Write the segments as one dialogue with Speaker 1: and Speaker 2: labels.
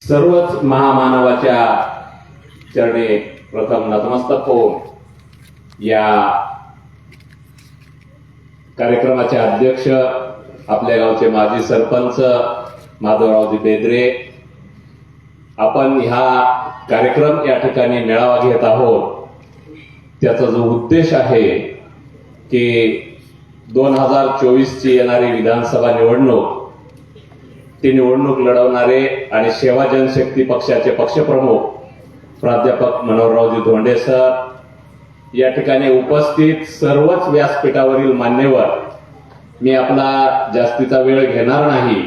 Speaker 1: सर्वच महामानवाच्या चरणी प्रथम नतमस्तक होऊन या कार्यक्रमाचे अध्यक्ष आपल्या गावचे माजी सरपंच माधवरावजी बेदरे, आपण ह्या कार्यक्रम या ठिकाणी मेळावा घेत आहोत त्याचा जो उद्देश आहे की 2024 ची येणारी विधानसभा निवडणूक, ती निवडणूक लढवणारे आणि सेवा जनशक्ती पक्षाचे पक्षप्रमुख प्राध्यापक मनोहररावजी धोंडे सर, या ठिकाणी उपस्थित सर्वच व्यासपीठावरील मान्यवर, मी आपला जास्तीचा वेळ घेणार नाही,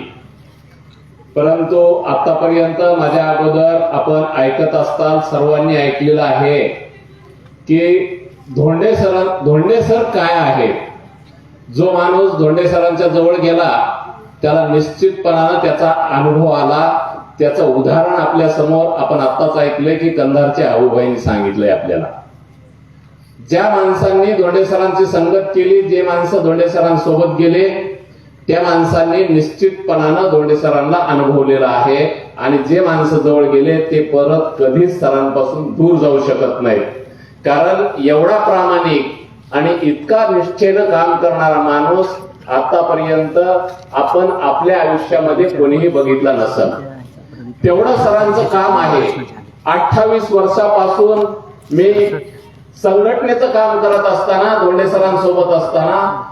Speaker 1: परंतु आतापर्यंत माझ्या अगोदर आपण ऐकत असताना सर्वांनी ऐकलेलं आहे की धोंडे सर काय आहे. जो माणूस धोंडे सरांच्या जवळ गेला त्याला निश्चितपणानं त्याचा अनुभव आला. त्याचं उदाहरण आपल्या समोर आपण आत्ताच ऐकलंय की कंधारच्या आऊबाईंनी सांगितलंय आपल्याला. ज्या माणसांनी धोंडे सरांची संगत केली, जे माणसं धोंडे सरांसोबत गेले, त्या माणसांनी निश्चितपणानं धोंडे सरांना अनुभवलेलं आहे आणि जे माणसं जवळ गेले ते परत कधीच सरांपासून दूर जाऊ शकत नाहीत. कारण एवढा प्रामाणिक आणि इतका निष्ठेनं काम करणारा माणूस आतापर्यंत आपण आपल्या आयुष्यामध्ये कोणीही बघितला नसेल. तेवढं सरांचं काम आहे. 28 वर्षापासून मी संघटनेचं काम करत असताना, धोंडे सरांसोबत असताना